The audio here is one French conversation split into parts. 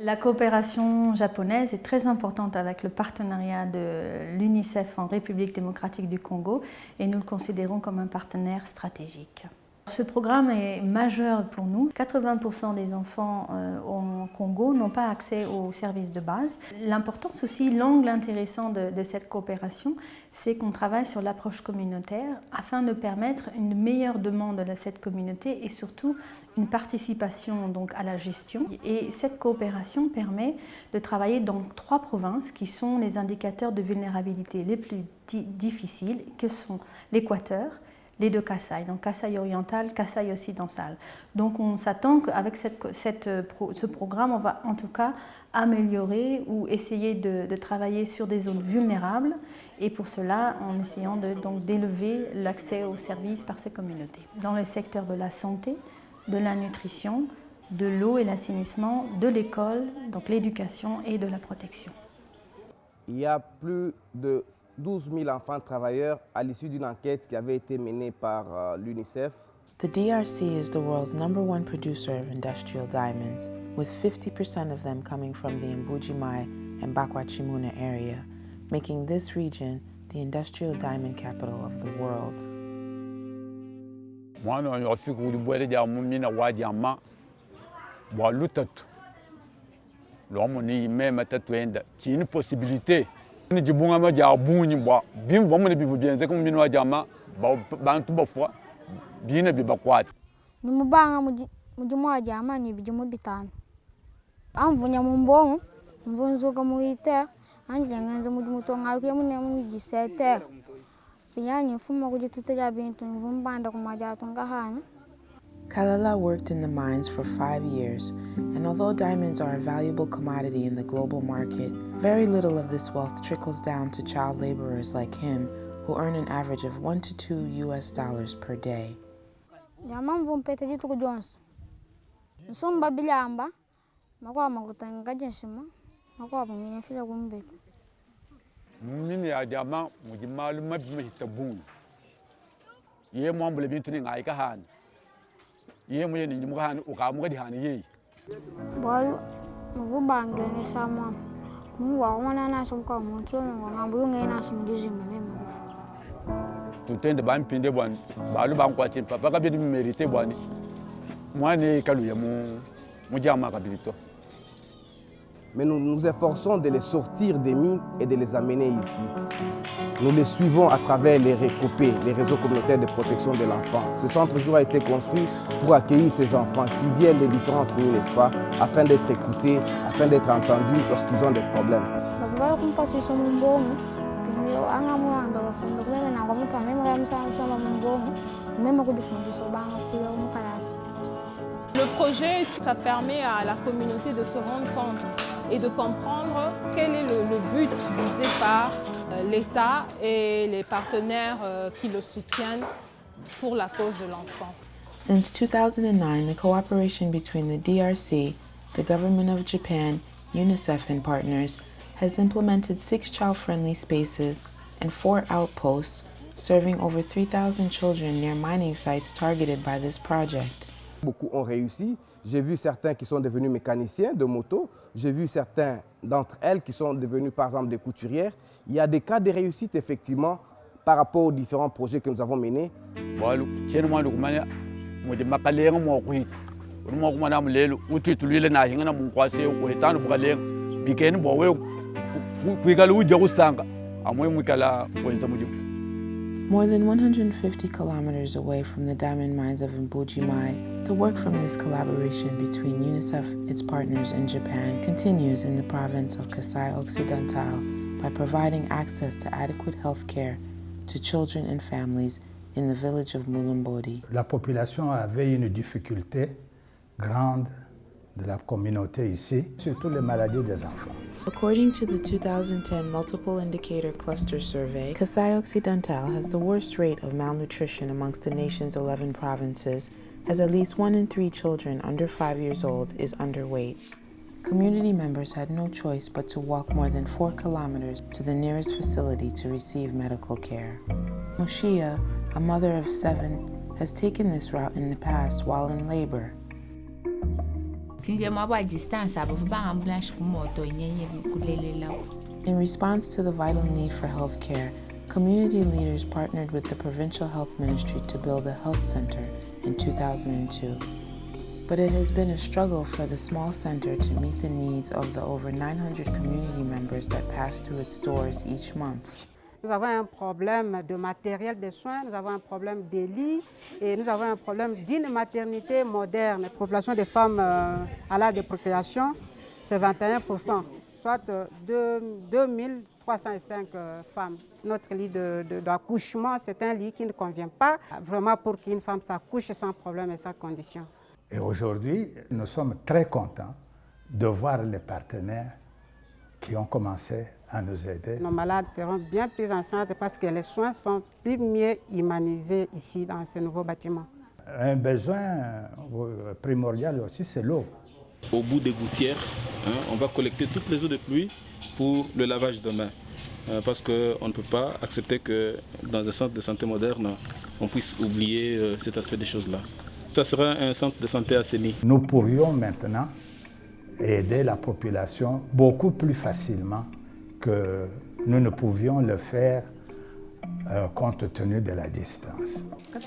La coopération japonaise est très importante avec le partenariat de l'UNICEF en République démocratique du Congo et nous le considérons comme un partenaire stratégique. Ce programme est majeur pour nous. 80% des enfants au Congo n'ont pas accès aux services de base. L'importance aussi, l'angle intéressant de cette coopération, c'est qu'on travaille sur l'approche communautaire afin de permettre une meilleure demande de cette communauté et surtout une participation donc, à la gestion. Et cette coopération permet de travailler dans 3 provinces qui sont les indicateurs de vulnérabilité les plus difficiles, que sont l'Équateur, les 2 Kasaï, donc Kasaï oriental, Kasaï occidental. Donc on s'attend qu'avec ce programme, on va en tout cas améliorer ou essayer de travailler sur des zones vulnérables et pour cela en essayant d'élever l'accès aux services par ces communautés. Dans le secteur de la santé, de la nutrition, de l'eau et l'assainissement, de l'école, donc l'éducation et de la protection. Il y a plus de 12 000 enfants travailleurs à l'issue d'une enquête qui avait été menée par l'UNICEF. The DRC is the world's #1 producer of industrial diamonds, with 50% of them coming from the Mbujimai and Bakwachimuna area, making this region the industrial diamond capital of the world. L'homme ni même tatuenda qui une possibilité ni jibunga ma ja bunyi ba bim vomo ne bivu bien comme minwa jama ba ntu ba fwa bina bi ba kwat ni mubanga mujimo jama ni bijimo bitano amvunya mumbongo mvunzo ka muite anje nganza mujimo tonga ke munne mu 17 binyani fuma kujituta ja bintu mvumbanda kumaja tonga hana. Kalala worked in the mines for 5 years, and although diamonds are a valuable commodity in the global market, very little of this wealth trickles down to child laborers like him, who earn an average of $1 to $2 per day. Ye mo ni mo han o ka mo di han ye bol mo bange ne sama mo wa wana na som ko mo tso mo na bu ngai na som diji me mo to tende ban pinde bon ba lu ban kwatin papa ka bi mérité boni moi ne kalu ya mo jama ka bilito. Mais nous nous efforçons de les sortir des mines et de les amener ici. Nous les suivons à travers les RECOPE, les réseaux communautaires de protection de l'enfant. Ce centre jour a été construit pour accueillir ces enfants qui viennent de différentes mines, n'est-ce pas, afin d'être écoutés, afin d'être entendus lorsqu'ils ont des problèmes. Le projet, ça permet à la communauté de se rendre compte et de comprendre quel est le but visé par l'État et les partenaires qui le soutiennent pour la cause de l'enfant. Since 2009, the cooperation between the DRC, the government of Japan, UNICEF and partners has implemented 6 child-friendly spaces and 4 outposts, serving over 3,000 children near mining sites targeted by this project. Beaucoup ont réussi. J'ai vu certains qui sont devenus mécaniciens de moto. J'ai vu certains d'entre elles qui sont devenus par exemple des couturières. Il y a des cas de réussite effectivement par rapport aux différents projets que nous avons menés. More than 150 kilometers away from the diamond mines of Mbujimai, the work from this collaboration between UNICEF, its partners, and Japan continues in the province of Kasai Occidental by providing access to adequate health care to children and families in the village of Mulumbodi. La population avait une difficulté grande de la communauté ici, surtout les maladies des enfants. According to the 2010 Multiple Indicator Cluster Survey, Kasai Occidental has the worst rate of malnutrition amongst the nation's 11 provinces, as at least 1 in 3 children under 5 years old is underweight. Community members had no choice but to walk more than 4 kilometers to the nearest facility to receive medical care. Moshia, a mother of 7, has taken this route in the past while in labor. In response to the vital need for health care, community leaders partnered with the Provincial Health Ministry to build a health center in 2002. But it has been a struggle for the small center to meet the needs of the over 900 community members that pass through its doors each month. Nous avons un problème de matériel de soins, nous avons un problème de lits et nous avons un problème d'une maternité moderne. La population des femmes à l'âge de procréation, c'est 21%, soit 2305 femmes. Notre lit d'accouchement, c'est un lit qui ne convient pas vraiment pour qu'une femme s'accouche sans problème et sans condition. Et aujourd'hui, nous sommes très contents de voir les partenaires qui ont commencé à nous aider. Nos malades seront bien plus en santé parce que les soins sont plus mieux humanisés ici dans ce nouveau bâtiment. Un besoin primordial aussi, c'est l'eau. Au bout des gouttières, on va collecter toutes les eaux de pluie pour le lavage de mains. Parce qu'on ne peut pas accepter que dans un centre de santé moderne, on puisse oublier cet aspect des choses-là. Ça sera un centre de santé assaini. Nous pourrions maintenant aider la population beaucoup plus facilement que nous ne pouvions le faire compte tenu de la distance. Ils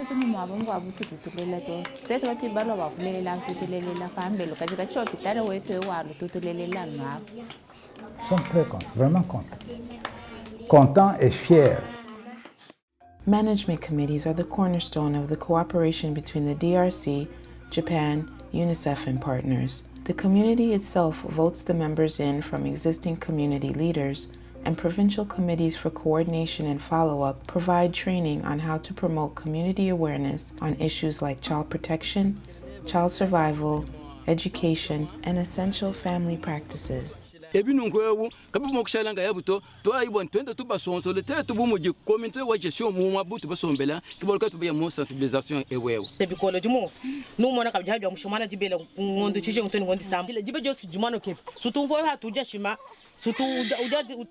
sont très contents, vraiment contents. Contents et fiers. Management committees are the cornerstone of the cooperation between the DRC, Japan, UNICEF, and partners. The community itself votes the members in from existing community leaders, and provincial committees for coordination and follow-up provide training on how to promote community awareness on issues like child protection, child survival, education, and essential family practices. ebi nungwewu kabi mo kushalanga yabuto to ayibon twende tuba sonso le tete bu mo ji communauté wa gestion mo mabutu ba sombela kibolka to be mo sensibilisation ewewu tebi ko le jimo no mo na kabja hajwa mushomana jibela ngondo chije ngondo ngondi sam le jibe josi jumano ke sutu vo ha tuja shima sutu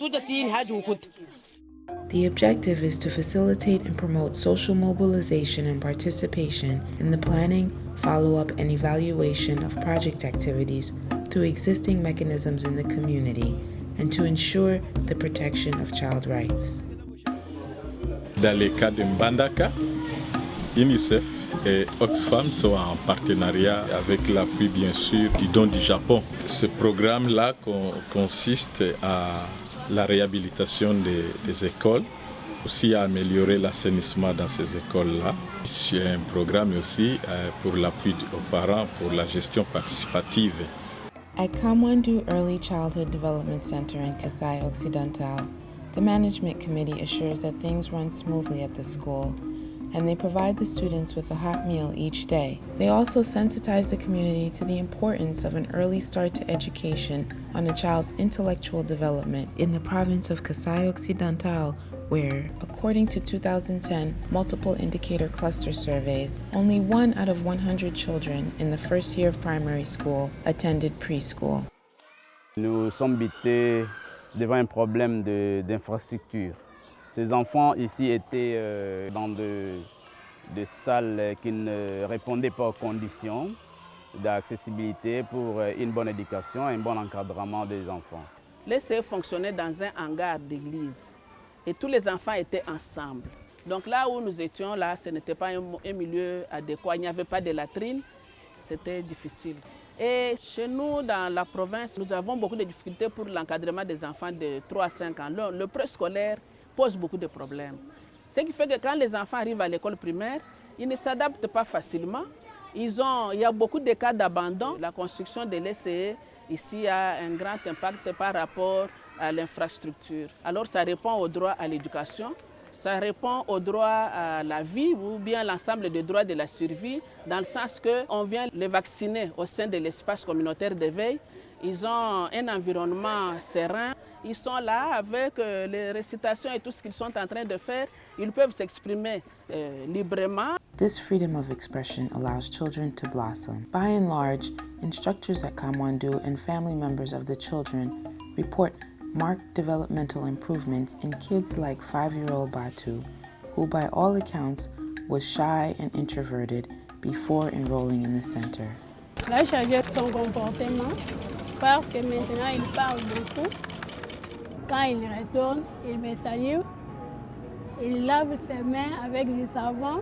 uja tin haji ukut. The objective is to facilitate and promote social mobilization and participation in the planning, follow-up, and evaluation of project activities through existing mechanisms in the community, and to ensure the protection of child rights. Dans le cas de Mbandaka, UNICEF et Oxfam sont en partenariat avec l'appui bien sûr du don du Japon. Ce programme-là consiste à la réhabilitation des écoles, aussi à améliorer l'assainissement dans ces écoles-là. C'est un programme aussi pour l'appui aux parents pour la gestion participative. At Kamwandu Early Childhood Development Center in Kasai Occidental, the management committee assures that things run smoothly at the school, and they provide the students with a hot meal each day. They also sensitize the community to the importance of an early start to education on a child's intellectual development in the province of Kasai Occidental, where, according to 2010 multiple indicator cluster surveys, only 1 out of 100 children in the first year of primary school attended preschool. Nous sommes butés devant un problème d'infrastructure. Ces enfants ici étaient dans des salles qui ne répondaient pas aux conditions d'accessibilité pour une bonne éducation et un bon encadrement des enfants. Le CE fonctionnait dans un hangar d'église et tous les enfants étaient ensemble. Donc là où nous étions, là, ce n'était pas un milieu adéquat, il n'y avait pas de latrines, c'était difficile. Et chez nous, dans la province, nous avons beaucoup de difficultés pour l'encadrement des enfants de 3 à 5 ans. Le préscolaire pose beaucoup de problèmes. Ce qui fait que quand les enfants arrivent à l'école primaire, ils ne s'adaptent pas facilement. Il y a beaucoup de cas d'abandon. La construction de l'ECE ici a un grand impact par rapport à l'infrastructure. Alors ça répond au droit à l'éducation, ça répond au droit à la vie ou bien l'ensemble des droits de la survie, dans le sens qu'on vient les vacciner au sein de l'espace communautaire d'éveil. Ils ont un environnement serein. Ils sont là avec les récitations et tout ce qu'ils sont en train de faire. Ils peuvent s'exprimer librement. This freedom of expression allows children to blossom. By and large, instructors at Kamwandu and family members of the children report marked developmental improvements in kids like 5-year-old Batu, who by all accounts was shy and introverted before enrolling in the center. Il a changé son comportement parce que maintenant il parle beaucoup. Quand il retourne, il me salue. Il lave ses mains avec du savon.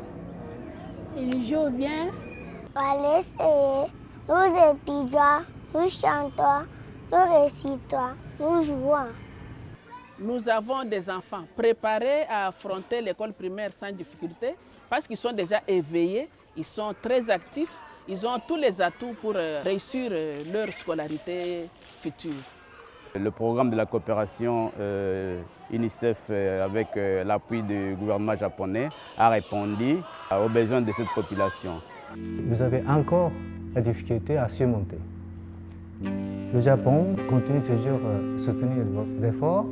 Il joue bien. On essayer. Nous étudions, nous chantons, nous récitons, nous jouons. Nous avons des enfants préparés à affronter l'école primaire sans difficulté parce qu'ils sont déjà éveillés, ils sont très actifs, ils ont tous les atouts pour réussir leur scolarité future. Le programme de la coopération UNICEF avec l'appui du gouvernement japonais a répondu aux besoins de cette population. Vous avez encore la difficulté à surmonter. Le Japon continue toujours à soutenir vos efforts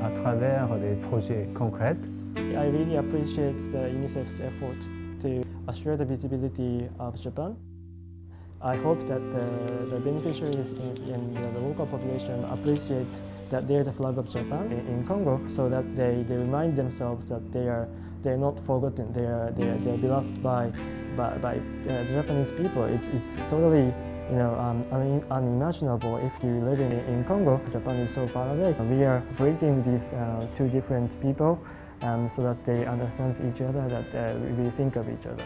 à travers des projets concrets. I really appreciate the UNICEF's effort to assure the visibility of Japan. I hope that the beneficiaries in the local population appreciate that there is a flag of Japan in Congo, so that they remind themselves that they're not forgotten. They're beloved by the Japanese people. It's totally unimaginable if you live in Congo. Japan is so far away. We are bridging these two different people so that they understand each other, that we think of each other.